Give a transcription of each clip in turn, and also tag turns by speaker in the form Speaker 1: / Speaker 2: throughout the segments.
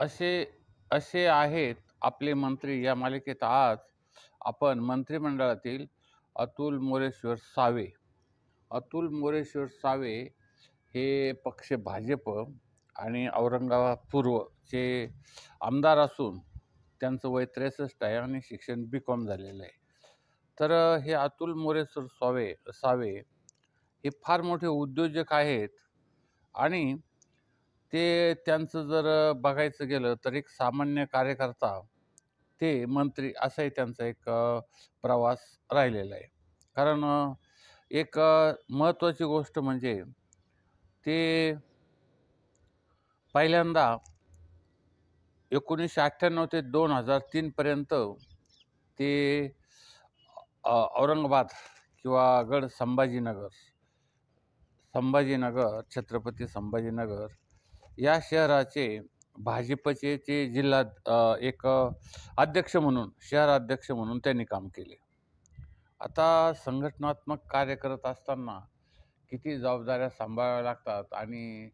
Speaker 1: असे असे आहेत आपले मंत्री या मालिकेत आज आपण मंत्रिमंडळातील अतुल मोरेश्वर सावे. अतुल मोरेश्वर सावे हे पक्ष भाजप आणि औरंगाबाद पूर्वचे आमदार असून त्यांचं वय 63 आहे आणि शिक्षण बी.कॉम झालेलं आहे. तर हे अतुल मोरेश्वर सावे सावे हे फार मोठे उद्योजक आहेत आणि त्यांचं जर बघायचं गेलं तर एक सामान्य कार्यकर्ता ते मंत्री असाही त्यांचा एक प्रवास राहिलेला आहे. कारण एक महत्त्वाची गोष्ट म्हणजे ते पहिल्यांदा 1998 ते 2003 पर्यंत ते औरंगाबाद किंवा संभाजीनगर, छत्रपती संभाजीनगर या शहराचे भाजपचे अध्यक्ष म्हणून, शहराध्यक्ष म्हणून त्यांनी काम केले. आता संघटनात्मक कार्य करत असताना किती जबाबदाऱ्या सांभाळाव्या लागतात आणि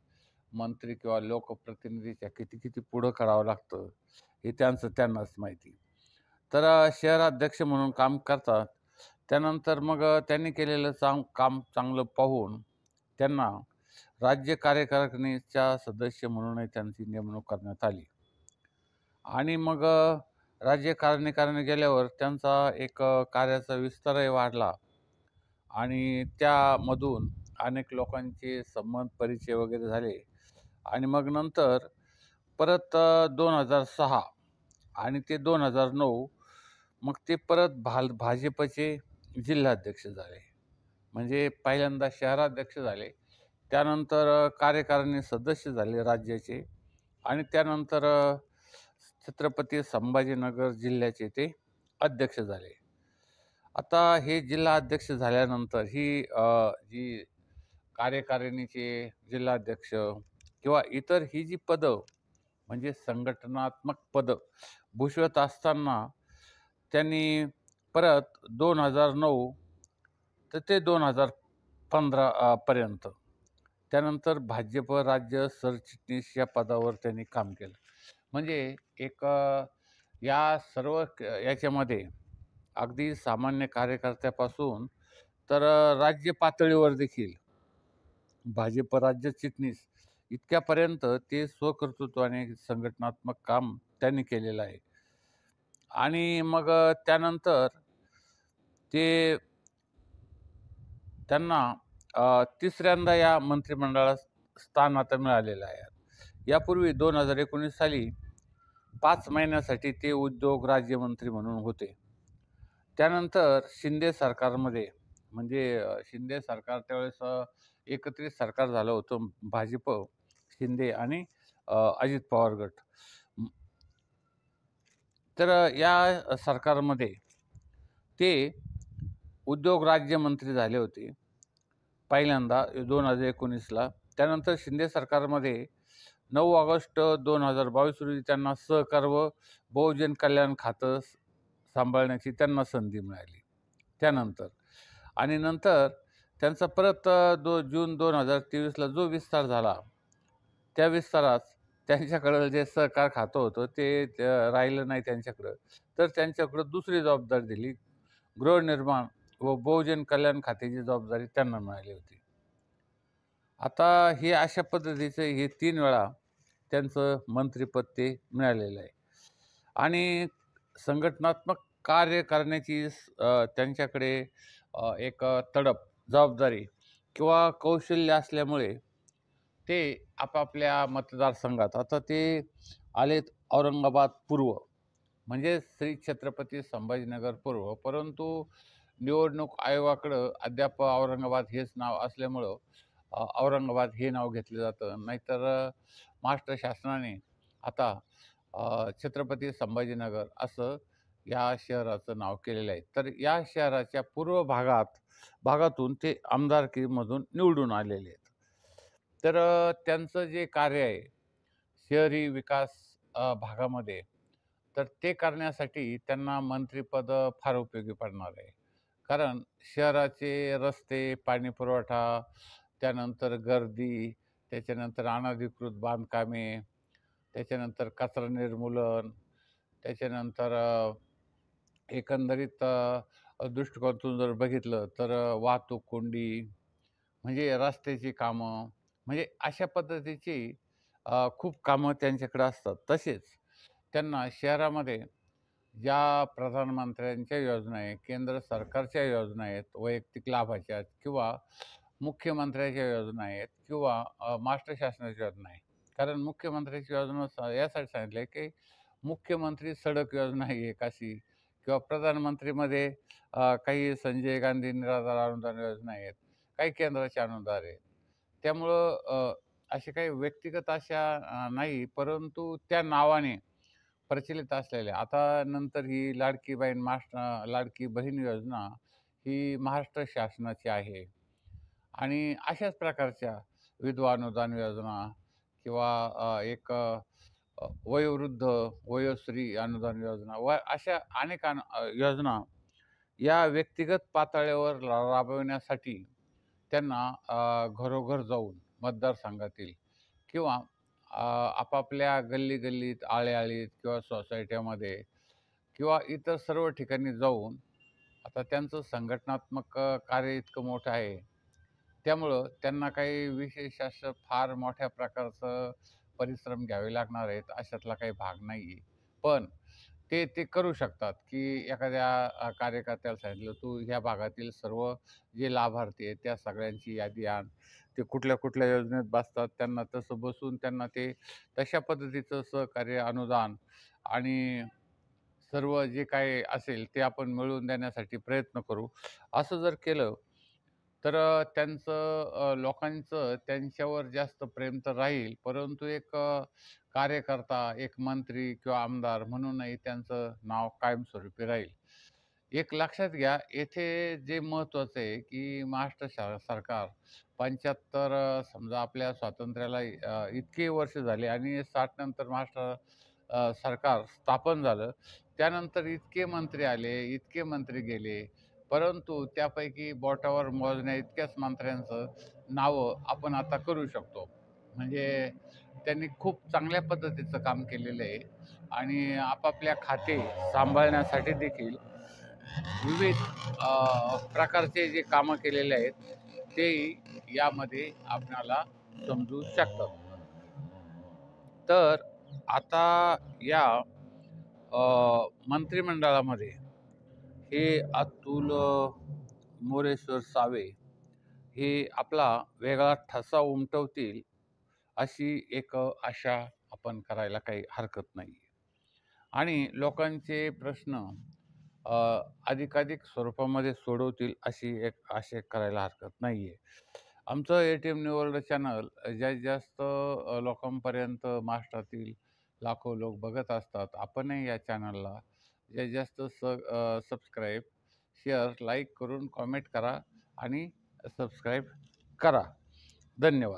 Speaker 1: मंत्री किंवा लोकप्रतिनिधीच्या किती पुढं करावं लागतं हे त्यांनाच माहिती. तर शहराध्यक्ष म्हणून काम करतात. त्यानंतर मग त्यांनी केलेलं काम चांगलं पाहून त्यांना राज्य कार्यकारिणीच्या सदस्य म्हणूनही त्यांची नेमणूक करण्यात आली. आणि मग राज्य कार्यकारिणी गेल्यावर त्यांचा एक कार्याचा विस्तारही वाढला आणि त्यामधून अनेक लोकांचे संबंध परिचय वगैरे झाले. आणि मग नंतर परत 2006 आणि ते 2009 मग ते परत भाजपचे जिल्हाध्यक्ष झाले. म्हणजे पहिल्यांदा शहराध्यक्ष झाले, त्यानंतर कार्यकारिणी सदस्य झाले राज्याचे आणि त्यानंतर छत्रपती संभाजीनगर जिल्ह्याचे ते अध्यक्ष झाले. आता हे जिल्हा अध्यक्ष झाल्यानंतर जी कार्यकारिणीचे जिल्हाध्यक्ष किंवा इतर ही जी पदं म्हणजे संघटनात्मक पदं भूषवत असताना त्यांनी परत 2009 तर ते 2015 पर्यंत त्यानंतर भाजप राज्य सरचिटणीस या पदावर त्यांनी काम केलं. म्हणजे एक या सर्व याच्यामध्ये अगदी सामान्य कार्यकर्त्यापासून तर राज्य पातळीवर देखील भाजप राज्य चिटणीस इतक्यापर्यंत ते स्वकर्तृत्वाने संघटनात्मक काम त्यांनी केलेलं आहे. आणि मग त्यानंतर त्यांना तिसऱ्यांदा या मंत्रिमंडळात स्थान आता मिळालेलं आहे. यापूर्वी 2019 साली 5 महिन्यासाठी ते उद्योग राज्यमंत्री म्हणून होते. त्यानंतर शिंदे सरकारमध्ये म्हणजे शिंदे सरकार त्यावेळेस एकत्रित सरकार झालं होतं, भाजप, शिंदे आणि अजित पवार गट. तर या सरकारमध्ये ते उद्योग राज्यमंत्री झाले होते पहिल्यांदा 2019ला. त्यानंतर शिंदे सरकारमध्ये 9 ऑगस्ट 2022 रोजी त्यांना सहकार व बहुजन कल्याण खातं सांभाळण्याची त्यांना संधी मिळाली. नंतर त्यांचा परत जून 2023ला जो विस्तार झाला त्या विस्तारात त्यांच्याकडं जे सहकार खातं होतं ते राहिलं नाही त्यांच्याकडं. तर त्यांच्याकडं दुसरी जबाबदारी दिली, गृहनिर्माण व बहुजन कल्याण खात्याची जबाबदारी त्यांना मिळाली होती. आता हे अशा पद्धतीचं हे 3 वेळा त्यांचं मंत्रिपद ते मिळालेलं आहे. आणि संघटनात्मक कार्य करण्याची त्यांच्याकडे एक तडफ, जबाबदारी किंवा कौशल्य असल्यामुळे ते आपापल्या मतदारसंघात आता ते आलेत औरंगाबाद पूर्व म्हणजे श्री छत्रपती संभाजीनगर पूर्व. परंतु निवडणूक आयोगाकडं अद्याप औरंगाबाद हेच नाव असल्यामुळं औरंगाबाद हे नाव घेतलं जातं. नाहीतर महाराष्ट्र शासनाने आता छत्रपती संभाजीनगर असं या शहराचं नाव केलेलं आहे. तर या शहराच्या पूर्व भागातून ते आमदारकीमधून निवडून आलेले आहेत. तर त्यांचं जे कार्य आहे शहरी विकास भागामध्ये, तर ते करण्यासाठी त्यांना मंत्रिपद फार उपयोगी पडणार आहे. कारण शहराचे रस्ते, पाणीपुरवठा, त्यानंतर गर्दी, त्याच्यानंतर अनधिकृत बांधकामे, त्याच्यानंतर कचरा निर्मूलन, त्याच्यानंतर एकंदरीत दृष्टिकोनातून जर बघितलं तर वाहतूक कोंडी, म्हणजे रस्त्याची कामं, म्हणजे अशा पद्धतीची खूप कामं त्यांच्याकडे असतात. तसेच त्यांना शहरामध्ये ज्या प्रधानमंत्र्यांच्या योजना आहे, केंद्र सरकारच्या योजना आहेत, वैयक्तिक लाभाच्या किंवा मुख्यमंत्र्याच्या योजना आहेत किंवा महाराष्ट्र शासनाच्या योजना आहे. कारण मुख्यमंत्र्याची योजना यासाठी सांगितलं आहे, की मुख्यमंत्री सडक योजना ही एक अशी किंवा प्रधानमंत्रीमध्ये काही संजय गांधी निराधार अनुदान योजना आहेत, काही केंद्राचे अनुदान आहेत. त्यामुळं असे काही व्यक्तिगत अशा नाही, परंतु त्या नावाने प्रचलित असलेल्या आता नंतर ही लाडकी बहीण योजना ही महाराष्ट्र शासनाची आहे. आणि अशाच प्रकारच्या विधवा अनुदान योजना किंवा वयोवृद्ध वयोश्री अनुदान योजना अशा अनेक योजना या व्यक्तिगत पातळीवर राबविण्यासाठी त्यांना घरोघर जाऊन मतदारसंघातील किंवा आपापल्या गल्ली-गल्लीत, आळी-आळीत किंवा सोसायट्यामध्ये किंवा इतर सर्व ठिकाणी जाऊन आता त्यांचं संघटनात्मक कार्य इतकं मोठं आहे. त्यामुळं त्यांना काही विशेष असं फार मोठ्या प्रकारचं परिश्रम घ्यावे लागणार आहेत, अशातला काही भाग नाही आहे. पण ते करू शकतात, की एखाद्या कार्यकर्त्याला सांगितलं, "तू ह्या भागातील सर्व जे लाभार्थी आहेत, त्या सगळ्यांची यादी आण." ते कुठल्या-कुठल्या योजनेत बसतात, त्यांना तसं बसून त्यांना ते तशा पद्धतीचं सहकार्य, अनुदान आणि सर्व जे काही असेल ते आपण मिळवून देण्यासाठी प्रयत्न करू. असं जर केलं तर त्यांचं लोकांचं त्यांच्यावर जास्त प्रेम तर राहील, परंतु एक कार्यकर्ता, एक मंत्री किंवा आमदार म्हणूनही त्यांचं नाव कायमस्वरूपी राहील. एक लक्षात घ्या, येथे जे महत्त्वाचं आहे, की महाराष्ट्र सरकार 75 समजा आपल्या स्वातंत्र्याला इतकी वर्ष झाली आणि 60 नंतर महाराष्ट्र सरकार स्थापन झालं. त्यानंतर इतके मंत्री आले, इतके मंत्री गेले. परंतु त्यापैकी बोटावर मोजण्या इतक्याच मंत्र्यांचं नावं आपण आता करू शकतो. म्हणजे त्यांनी खूप चांगल्या पद्धतीचं काम केलेलं आहे आणि आपापल्या खाते सांभाळण्यासाठी देखील विविध प्रकारचे जे कामं केलेले आहेत, तेही यामध्ये आपणाला समजू शकतात. तर आता या मंत्रिमंडळामध्ये हे अतुल मोरेश्वर सावे हे आपला वेगळा ठसा उमटवतील अशी एक आशा आपण करायला काही हरकत नाही. आणि लोकांचे प्रश्न अधिकाधिक स्वरूपामध्ये सोडवतील अशी एक आशा करायला हरकत नाही आहे. आमचं ATM न्यू वर्ल्ड चॅनल जास्तीत जास्त लोकांपर्यंत महाराष्ट्रातील लाखो लोक बघत असतात. आपणही या चॅनलला जास्तीत जास्त सबस्क्राईब, शेअर, लाईक करून कॉमेंट करा आणि सबस्क्राईब करा. धन्यवाद.